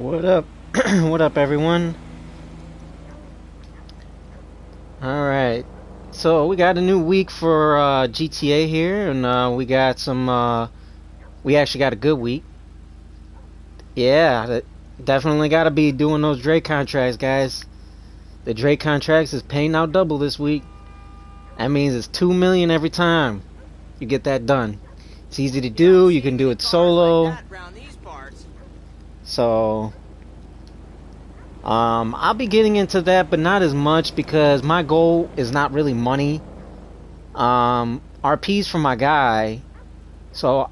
What up? What up, everyone? Alright. So, we got a new week for GTA here, and we actually got a good week. Yeah, definitely got to be doing those Drake contracts, guys. The Drake contracts is paying out double this week. That means it's 2 million every time you get that done. It's easy to do, you can do it solo. So, I'll be getting into that, but not as much because my goal is not really money. RPs for my guy. So,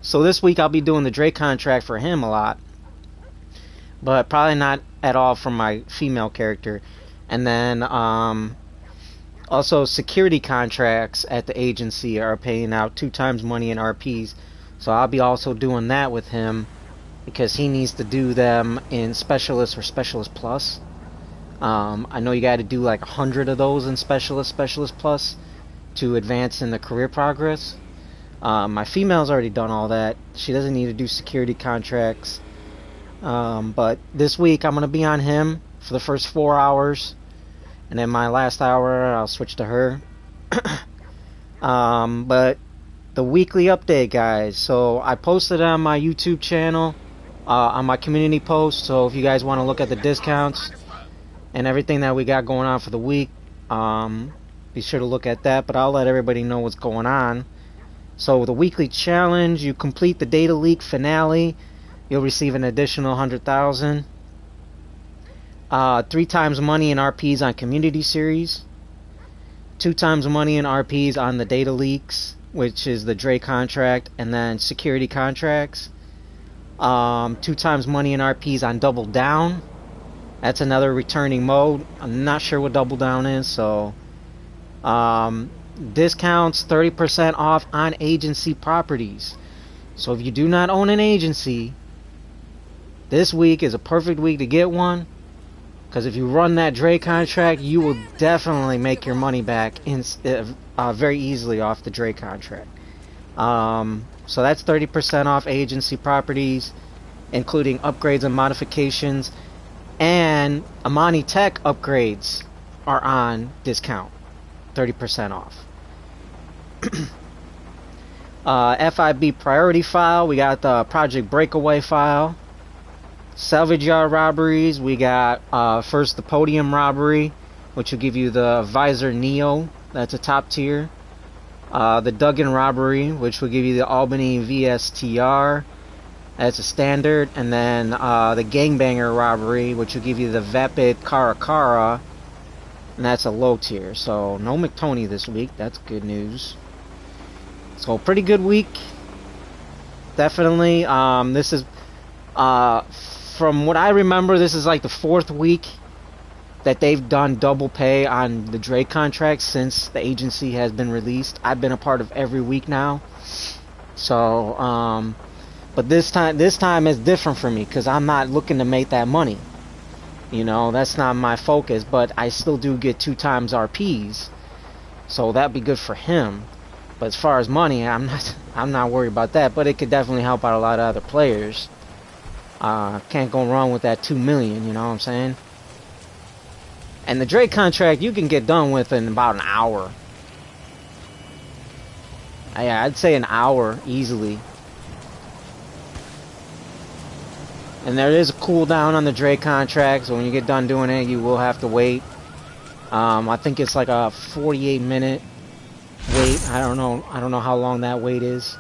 so this week I'll be doing the Drake contract for him a lot, but probably not at all for my female character. And then, also security contracts at the agency are paying out 2 times money in RPs. So I'll be also doing that with him, because he needs to do them in Specialist or Specialist Plus. I know you got to do like 100 of those in Specialist Plus to advance in the career progress. My female's already done all that. She doesn't need to do security contracts. But this week I'm going to be on him for the first 4 hours. And then my last hour I'll switch to her. But the weekly update, guys. So I posted on my YouTube channel, on my community post. So if you guys want to look at the discounts and everything that we got going on for the week, be sure to look at that. But I'll let everybody know what's going on. So the weekly challenge, you complete the data leak finale, you'll receive an additional 100,000. 3 times money in RPs on community series. 2 times money in RPs on the data leaks, which is the Dre contract, and then security contracts. 2 times money in RPs on Double Down. That's another returning mode. I'm not sure what Double Down is, so discounts 30% off on agency properties. So if you do not own an agency, this week is a perfect week to get one, because if you run that Dre contract, you will definitely make your money back very easily off the Dre contract. So that's 30% off agency properties, including upgrades and modifications, and Amani Tech upgrades are on discount, 30% off. FIB priority file, we got the Project Breakaway file. Salvage yard robberies, we got first the Podium robbery, which will give you the Visor Neo, that's a top tier. The Duggan robbery, which will give you the Albany VSTR, that's a standard. And then the Gangbanger robbery, which will give you the Vapid Karakara, and that's a low tier. So no McTony this week, that's good news. So pretty good week, definitely. This is from what I remember, this is like the 4th week that they've done double pay on the Drake contract since the agency has been released. I've been a part of every week now. So, but this time is different for me, because I'm not looking to make that money. You know, that's not my focus, but I still do get 2 times RPs. So that'd be good for him. But as far as money, I'm not worried about that, but it could definitely help out a lot of other players. Can't go wrong with that 2 million, you know what I'm saying? And the Drake contract you can get done with in about an hour. Yeah, I'd say an hour easily. And there is a cooldown on the Drake contract, so when you get done doing it, you will have to wait. I think it's like a 48-minute wait. I don't know how long that wait is.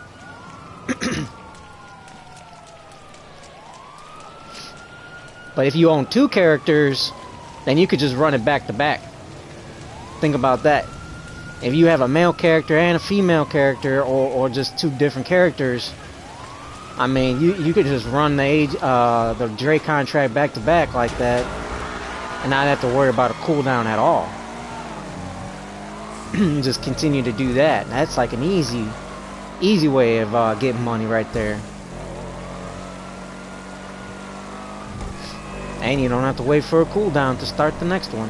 But if you own 2 characters, then you could just run it back to back. Think about that. If you have a male character and a female character, or just 2 different characters, I mean, you could just run the Dre contract back to back like that, and not have to worry about a cooldown at all. Just continue to do that. That's like an easy way of getting money right there. And you don't have to wait for a cooldown to start the next one.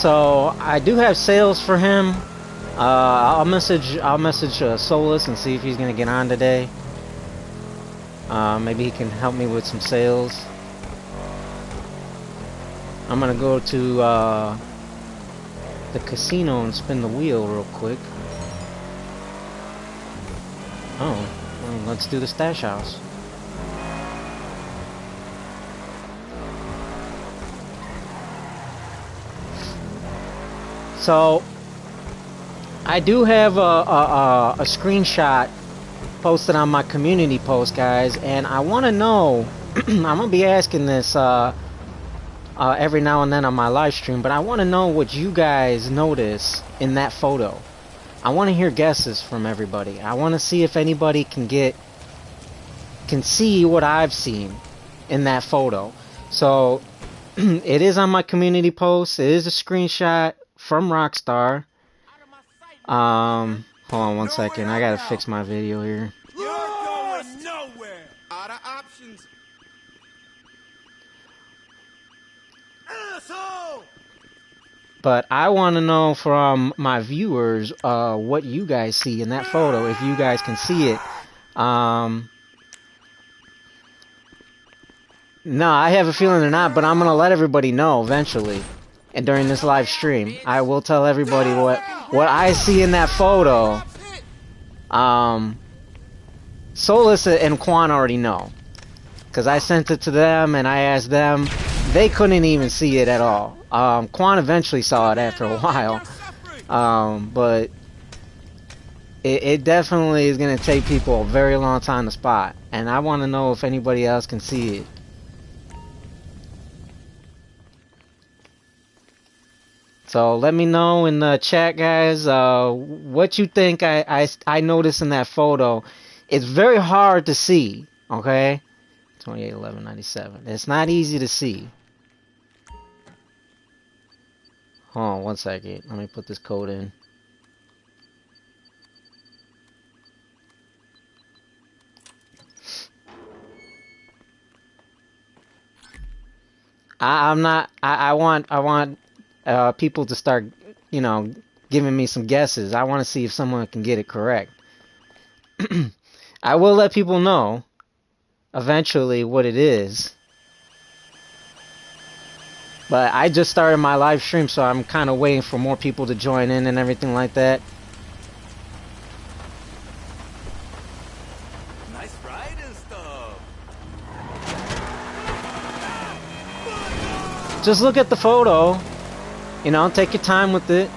So I do have sales for him. I'll message Solus and see if he's gonna get on today. Maybe he can help me with some sales. I'm gonna go to the casino and spin the wheel real quick. Oh, well, let's do the stash house. So I do have a screenshot posted on my community post, guys, and I want to know. I'm gonna be asking this every now and then on my live stream, but I want to know what you guys notice in that photo. I want to hear guesses from everybody. I want to see if anybody can see what I've seen in that photo. So it is on my community post. It is a screenshot from Rockstar. Hold on one second. I gotta fix my video here. You're going nowhere. Out of options. Asshole. But I want to know from my viewers what you guys see in that photo, if you guys can see it. No, I have a feeling they're not, but I'm going to let everybody know eventually. And during this live stream, I will tell everybody what I see in that photo. Solus and Quan already know. Because I sent it to them and I asked them. They couldn't even see it at all. Quan eventually saw it after a while. But it definitely is going to take people a very long time to spot. And I want to know if anybody else can see it. So let me know in the chat, guys, what you think I noticed in that photo. It's very hard to see, okay? 281197. It's not easy to see. Hold on one second. Let me put this code in. I want people to start, giving me some guesses. I want to see if someone can get it correct. I will let people know eventually what it is. But I just started my live stream, so I'm kind of waiting for more people to join in and everything like that. Nice ride and stuff. Just look at the photo. Take your time with it.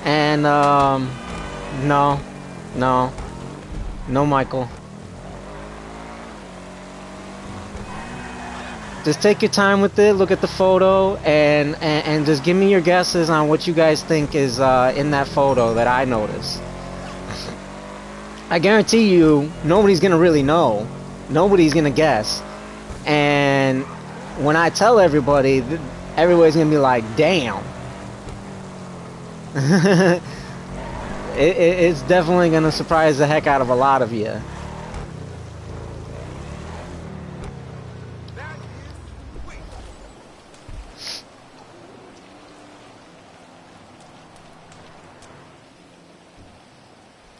And, no, Michael. Just take your time with it, look at the photo, and just give me your guesses on what you guys think is in that photo that I noticed. I guarantee you, nobody's going to really know. Nobody's going to guess. And when I tell everybody, everybody's going to be like, damn. It's definitely going to surprise the heck out of a lot of you.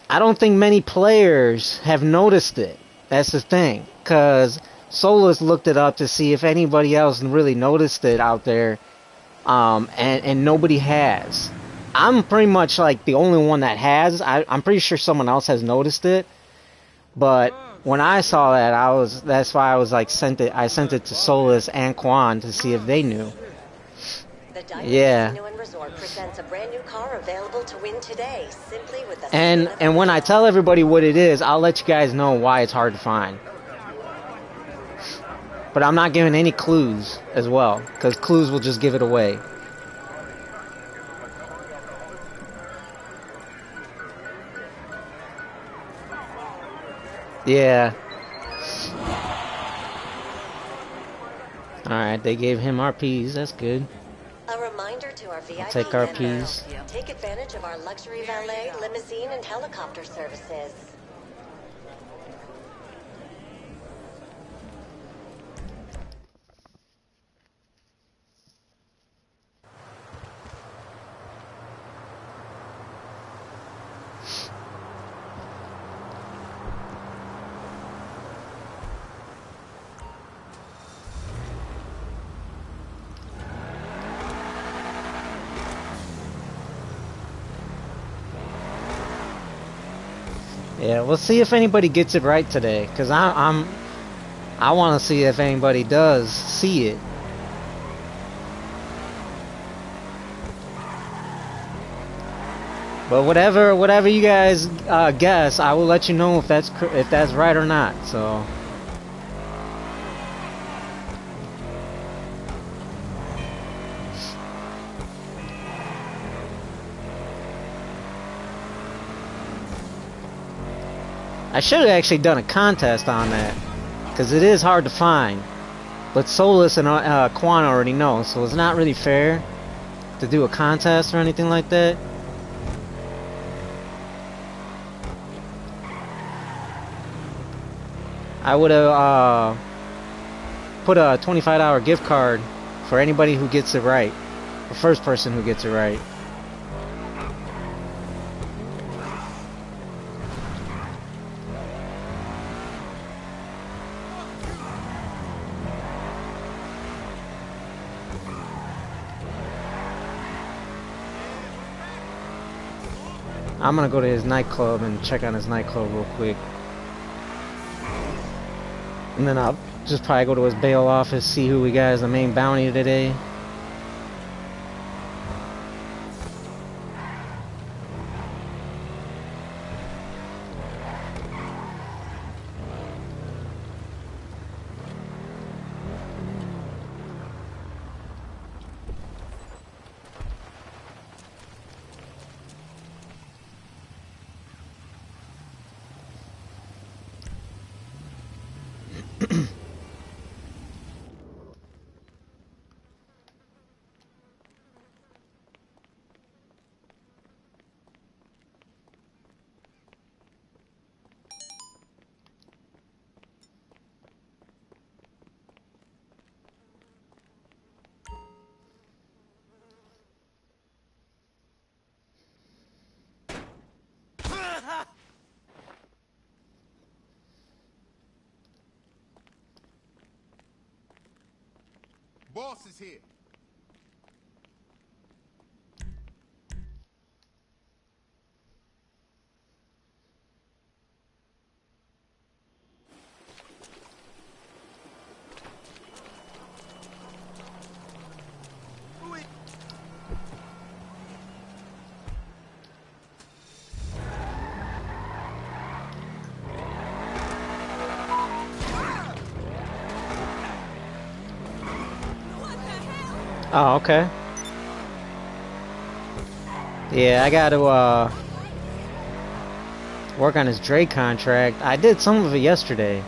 I don't think many players have noticed it. That's the thing. Because Solus looked it up to see if anybody else really noticed it out there. And nobody has. I'm pretty much like the only one that has. I'm pretty sure someone else has noticed it. But when I saw that, that's why I was like, I sent it to Solus and Quan to see if they knew. Yeah. Casino and Resort presents a brand new car available to win today, simply with a And when I tell everybody what it is, I'll let you guys know why it's hard to find. But I'm not giving any clues as well, because clues will just give it away. Yeah. Alright, they gave him RPs, that's good. A reminder to our VIP take RPs. members. Take advantage of our luxury valet, limousine, and helicopter services. Yeah, we'll see if anybody gets it right today, cause I want to see if anybody does see it. But whatever you guys guess, I will let you know if that's right or not. So. I should have actually done a contest on that, because it is hard to find. But Solus and Quan already know, so it's not really fair to do a contest or anything like that. I would have put a $25 gift card for anybody who gets it right. The first person who gets it right. I'm gonna go to his nightclub and check on his nightclub real quick. And then I'll just probably go to his bail office, see who we got as the main bounty today. Boss is here. Oh, okay. Yeah, I gotta work on his Dre contract. I did some of it yesterday,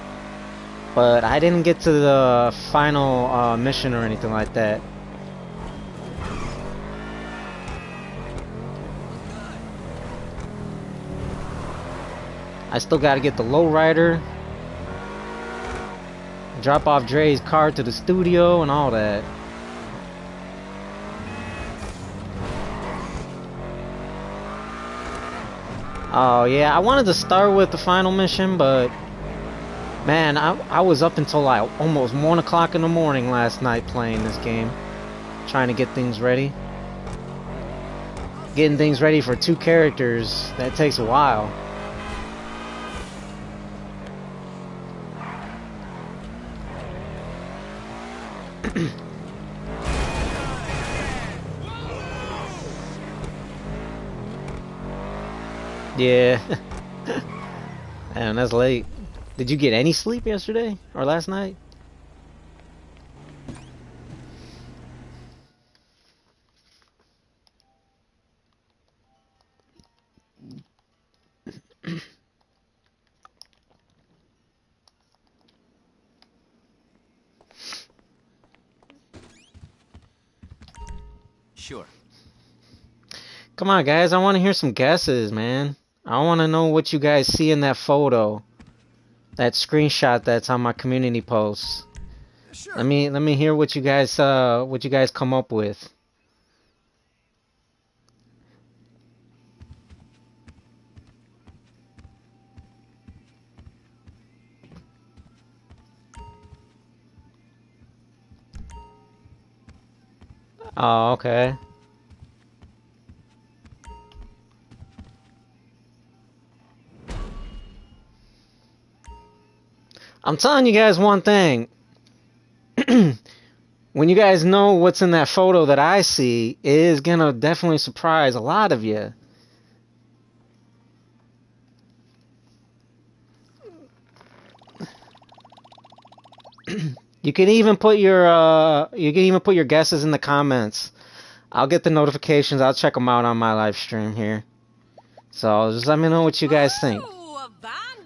but I didn't get to the final mission or anything like that. I still gotta get the lowrider, drop off Dre's car to the studio and all that. Oh yeah, I wanted to start with the final mission, but man, I was up until like almost 1 o'clock in the morning last night playing this game, trying to get things ready. Getting things ready for 2 characters, that takes a while. Yeah. Man, that's late. Did you get any sleep yesterday or last night? Sure. Come on, guys. I want to hear some guesses, man. I want to know what you guys see in that photo, that screenshot that's on my community post. Sure. Let me hear what you guys come up with. Oh, okay. I'm telling you guys one thing. When you guys know what's in that photo that I see, it is gonna definitely surprise a lot of you. You can even put your guesses in the comments. I'll get the notifications. I'll check them out on my live stream here. So just let me know what you guys think.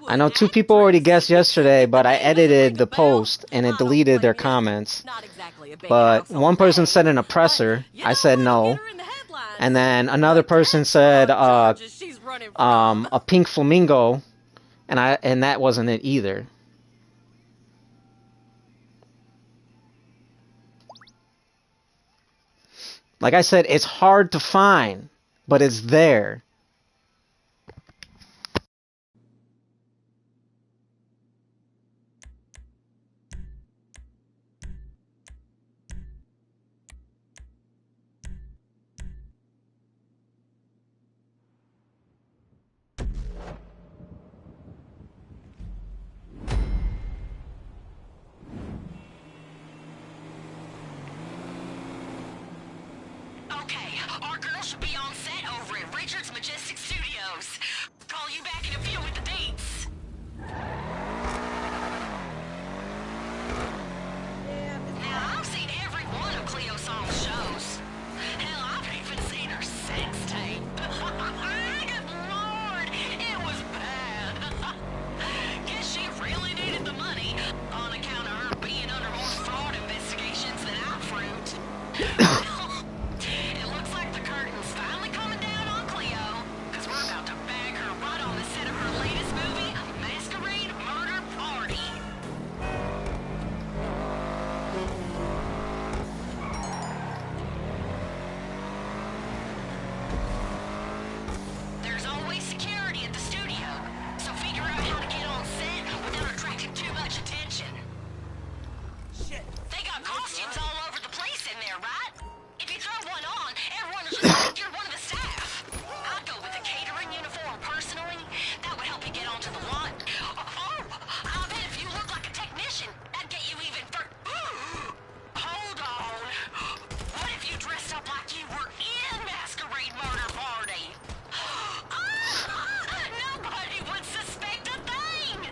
I know 2 people already guessed yesterday, but I edited the post and it deleted their comments. But one person said an oppressor. I said no. And then another person said a pink flamingo, and that wasn't it either. Like I said, it's hard to find, but it's there. Okay, our girl should be on set over at Richard's Majestic Studios. Call you back in a few with the dates. Now, I've seen every one of Cleo Song's shows. Hell, I've even seen her sex tape. Good Lord, it was bad. Guess she really needed the money on account of her being under more fraud investigations than I fruit. It looks like the curtain's finally coming down on Cleo, because we're about to bag her right on the set of her latest movie, Masquerade Murder Party. There's always security at the studio, so figure out how to get on set without attracting too much attention. Shit. They got costumes all over the place in there, right? If you throw one on, everyone will just think you're one of the staff. I'd go with a catering uniform personally. That would help you get onto the lot. Oh, I bet if you look like a technician, that'd get you even further. Hold on. What if you dressed up like you were in Masquerade Murder Party? Nobody would suspect a thing.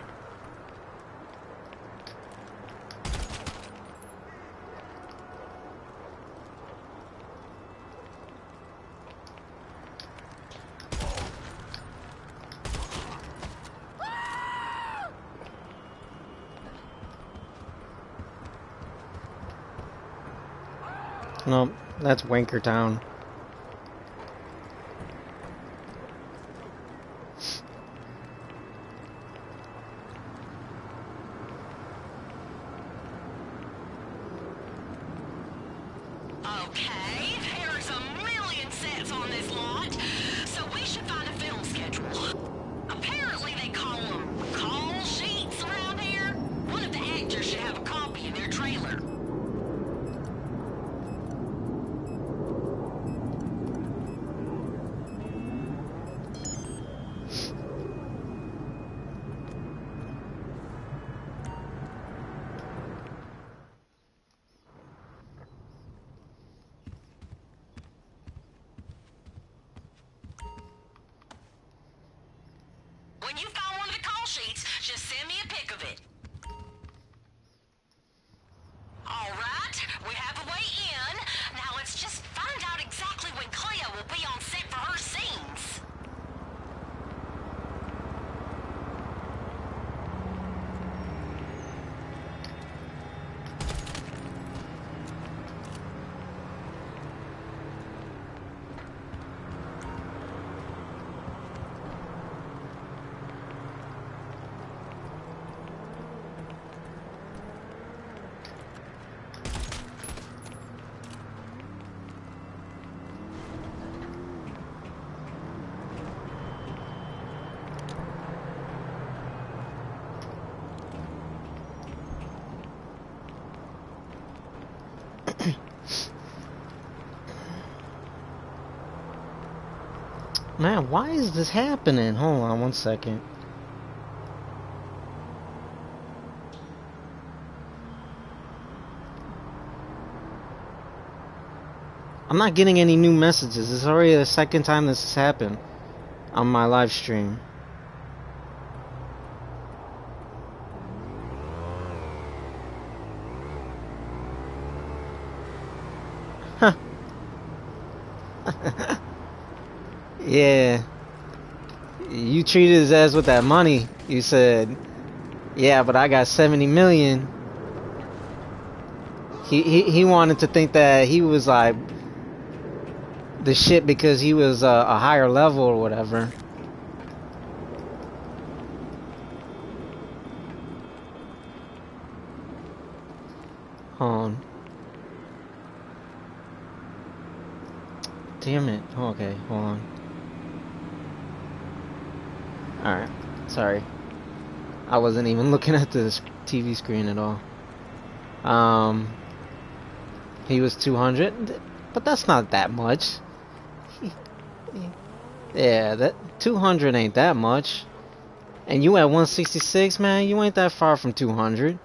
No, that's Wanker Town. Okay, there's a million sets on this lot, so we should find a film schedule. Apparently they call them call sheets around here. One of the actors should have a copy in their trailer. When you found one of the call sheets, just send me a pic of it. All right, we have a way in. Now let's just find out exactly when Cleo will be on set for her scenes. Man, why is this happening? Hold on 1 second. I'm not getting any new messages. It's already the second time this has happened on my live stream. Huh. Yeah. You treated his ass with that money. You said, yeah, but I got 70 million. He wanted to think that he was like the shit because he was a higher level or whatever. Hold on. Damn it. Oh, okay, hold on. Alright, sorry. I wasn't even looking at the TV screen at all. He was 200, but that's not that much. Yeah, that 200 ain't that much. And you at 166, man, you ain't that far from 200.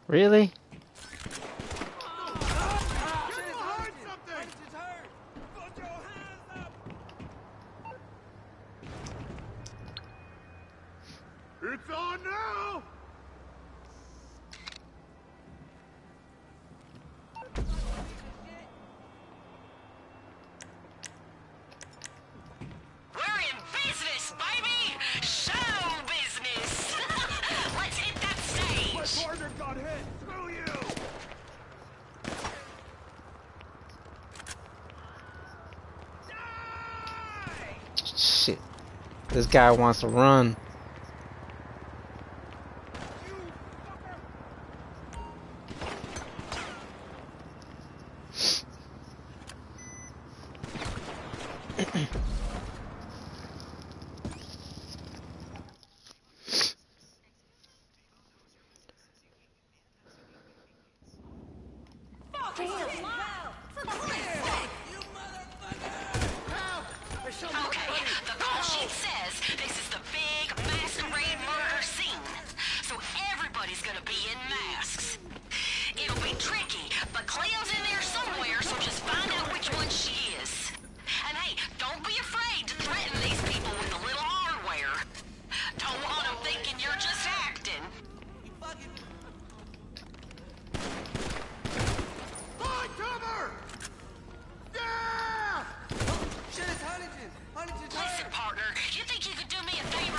Really? It's on now! We're in business, baby! Show business! Let's hit that My stage! partner got hit! Screw you! Shit. This guy wants to run. Okay, the call sheet says this is the big masquerade murder scene. So everybody's gonna be in masks. It'll be tricky, but Cleo's in there somewhere, so just find out which one she is. And hey, don't be afraid to threaten these people with a little hardware. Don't want them thinking you're just acting. Find cover! Yeah! Listen, partner, you think you could do me a favor?